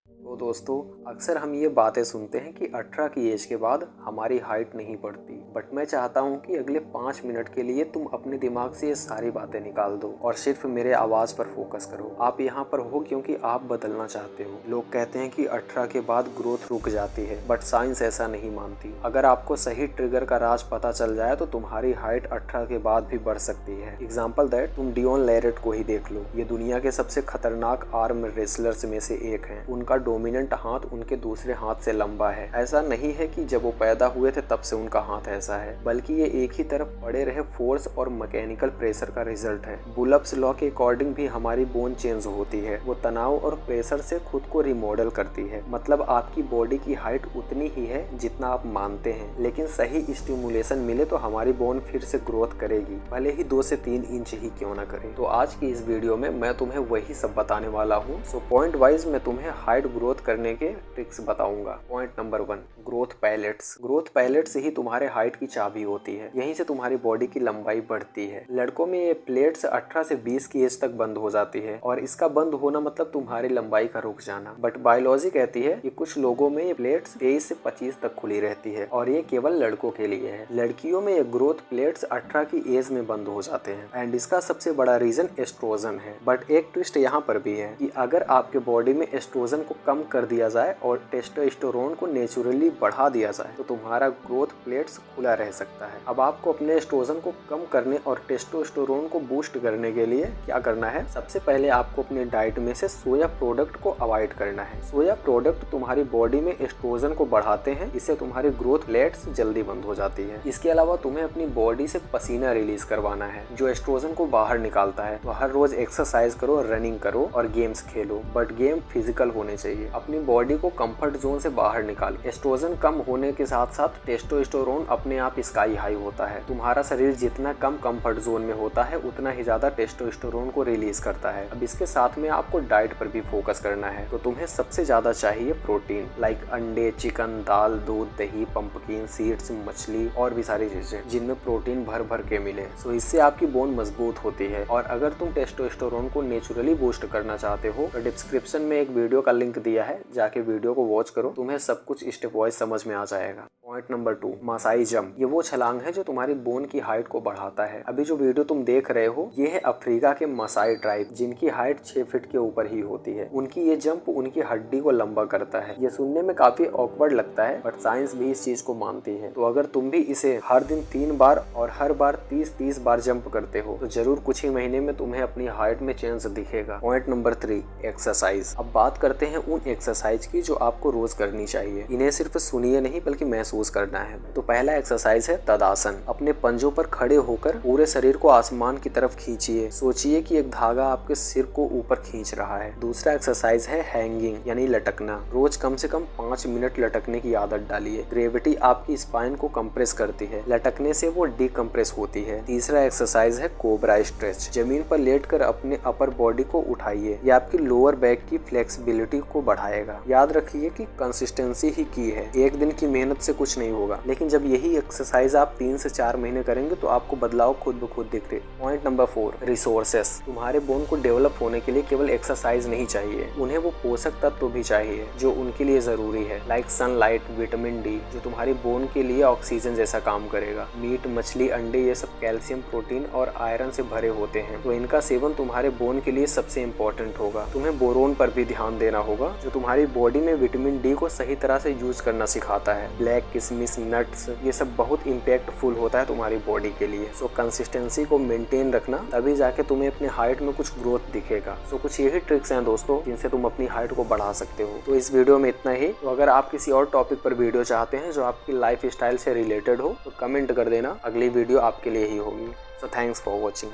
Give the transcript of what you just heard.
तो दोस्तों, अक्सर हम ये बातें सुनते हैं कि 18 की एज के बाद हमारी हाइट नहीं बढ़ती। बट मैं चाहता हूँ कि अगले 5 मिनट के लिए तुम अपने दिमाग से ये सारी बातें निकाल दो और सिर्फ मेरे आवाज़ पर फोकस करो। आप यहाँ पर हो क्योंकि आप बदलना चाहते हो। लोग कहते हैं कि 18 के बाद ग्रोथ रुक जाती है, बट साइंस ऐसा नहीं मानती। अगर आपको सही ट्रिगर का राज पता चल जाए तो तुम्हारी हाइट 18 के बाद भी बढ़ सकती है। एग्जाम्पल दैट तुम डियोन लेरेट को ही देख लो। ये दुनिया के सबसे खतरनाक आर्म रेसलर्स में से एक है। उनका डोमिनेंट हाथ उनके दूसरे हाथ से लंबा है। ऐसा नहीं है कि जब वो पैदा हुए थे तब से उनका हाथ ऐसा है, बल्कि ये एक ही तरफ पड़े रहे फोर्स और मैकेनिकल प्रेशर का रिजल्ट है। बुलप्स लॉ के अकॉर्डिंग भी हमारी बोन चेंज होती है। वो तनाव और प्रेशर से खुद को रिमॉडल करती है। मतलब आपकी बॉडी की हाइट उतनी ही है जितना आप मानते हैं, लेकिन सही स्टिमुलेशन मिले तो हमारी बोन फिर से ग्रोथ करेगी, भले ही 2 से 3 इंच ही क्यों ना करे। तो आज की इस वीडियो में मैं तुम्हें वही सब बताने वाला हूँ। सो पॉइंट वाइज मैं तुम्हें हाइट ग्रोथ करने के ट्रिक्स बताऊंगा। Point number 1, growth pellets. Growth pellets ही तुम्हारे हाइट की चाबी होती है। यहीं से तुम्हारी बॉडी की लंबाई बढ़ती है। लड़कों में ये प्लेट्स 18 से 20 की एज तक बंद हो जाती है और इसका बंद होना मतलब तुम्हारी लंबाई का रुक जाना। बट बायोलॉजी कहती है कि कुछ लोगों में ये प्लेट्स 23 से 25 तक खुली रहती है और ये केवल लड़कों के लिए है। लड़कियों में ये ग्रोथ प्लेट्स 18 की एज में बंद हो जाते हैं एंड इसका सबसे बड़ा रीजन एस्ट्रोजन है। बट एक ट्विस्ट यहाँ पर भी है कि अगर आपके बॉडी में एस्ट्रोजन को कम कर दिया जाए और टेस्टोस्टेरोन को नेचुरली बढ़ा दिया जाए तो तुम्हारा ग्रोथ प्लेट्स खुला रह सकता है। अब आपको अपने एस्ट्रोजन को कम करने और टेस्टोस्टेरोन को बूस्ट करने के लिए क्या करना है? सबसे पहले आपको अपने डाइट में से सोया प्रोडक्ट को अवॉइड करना है। सोया प्रोडक्ट तुम्हारी बॉडी में एस्ट्रोजन को बढ़ाते हैं, इससे तुम्हारी ग्रोथ प्लेट्स जल्दी बंद हो जाती है। इसके अलावा तुम्हें अपनी बॉडी से पसीना रिलीज करवाना है जो एस्ट्रोजन को बाहर निकालता है। तो हर रोज एक्सरसाइज करो, रनिंग करो और games Khelo, but game physical होने चाहिए। अपनी बॉडी को कंफर्ट जोन से बाहर निकाल। एस्ट्रोजन कम होने के साथ साथ टेस्टोस्टेरोन अपने आप स्काई हाई होता है। तुम्हारा शरीर जितना कम कंफर्ट जोन में होता है उतना ही ज्यादा टेस्टोस्टेरोन को रिलीज करता है। अब इसके साथ में आपको डाइट पर भी फोकस करना है। तो तुम्हें सबसे ज्यादा चाहिए प्रोटीन, लाइक अंडे, चिकन, दाल, दूध, दही, पंपकिन सीड्स, मछली और भी सारी चीजें जिनमें प्रोटीन भर भर के मिले। सो इससे आपकी बोन मजबूत होती है। और अगर तुम टेस्टोस्टेरोन को नेचुरली बूस्ट करना चाहते हो तो डिस्क्रिप्शन में एक वीडियो का लिंक दिया है, जाके वीडियो को वॉच करो, तुम्हें सब कुछ स्टेप वाइज समझ में आ जाएगा। Point number 2, Maasai jump. ये वो छलांग है जो तुम्हारी बोन की हाइट को बढ़ाता है। अभी जो वीडियो तुम देख रहे हो ये है अफ्रीका के मसाई ट्राइब, जिनकी हाइट 6 फीट के ऊपर ही होती है। उनकी ये जंप उनकी हड्डी को लंबा करता है। ये सुनने में काफी ऑकवर्ड लगता है, बट साइंस भी इस चीज को मानती है। तो अगर तुम भी इसे हर दिन 3 बार और हर बार 30-30 बार जंप करते हो तो जरूर कुछ ही महीने में तुम्हें अपनी हाइट में चेंज दिखेगा। Point number 3, exercise. अब बात करते हैं उन एक्सरसाइज की जो आपको रोज करनी चाहिए। इन्हें सिर्फ सुनिए नहीं बल्कि महसूस करना है। तो पहला एक्सरसाइज है तदासन। अपने पंजों पर खड़े होकर पूरे शरीर को आसमान की तरफ खींचिए। सोचिए कि एक धागा आपके सिर को ऊपर खींच रहा है। दूसरा एक्सरसाइज है हैंगिंग यानी लटकना। रोज कम से कम 5 मिनट लटकने की आदत डालिए। ग्रेविटी आपकी स्पाइन को कंप्रेस करती है, लटकने से वो डिकम्प्रेस होती है। तीसरा एक्सरसाइज है कोबरा स्ट्रेच। जमीन पर लेटकर अपने अपर बॉडी को उठाइए। ये आपकी लोअर बैक की फ्लेक्सिबिलिटी को बढ़ाएगा। याद रखिए कि कंसिस्टेंसी ही की है। एक दिन की मेहनत से कुछ नहीं होगा, लेकिन जब यही एक्सरसाइज आप 3 से 4 महीने करेंगे तो आपको बदलाव खुद ब खुद दिख रहे। Point number 4, resources. तुम्हारे बोन को डेवलप होने के लिए केवल एक्सरसाइज नहीं चाहिए, उन्हें वो पोषक तत्व भी चाहिए जो उनके लिए जरूरी है, लाइक सनलाइट, विटामिन डी जो तुम्हारी बोन के लिए ऑक्सीजन जैसा काम करेगा। मीट, मछली, अंडे ये सब कैल्शियम, प्रोटीन और आयरन से भरे होते हैं, तो इनका सेवन तुम्हारे बोन के लिए सबसे इम्पोर्टेंट होगा। तुम्हें बोरोन पर भी ध्यान देना होगा जो तुम्हारी बॉडी में विटामिन डी को सही तरह से यूज करना सिखाता है। ब्लैक किशमिश, नट्स ये सब बहुत इम्पैक्टफुल होता है तुम्हारी बॉडी के लिए। सो कंसिस्टेंसी को मेंटेन रखना, तभी जाके तुम्हें अपने हाइट में कुछ ग्रोथ दिखेगा। सो कुछ यही ट्रिक्स हैं दोस्तों जिनसे तुम अपनी हाइट को बढ़ा सकते हो। तो इस वीडियो में इतना ही। तो अगर आप किसी और टॉपिक पर वीडियो चाहते हैं जो आपकी लाइफ स्टाइल से रिलेटेड हो तो कमेंट कर देना, अगली वीडियो आपके लिए ही होगी। So thanks for watching.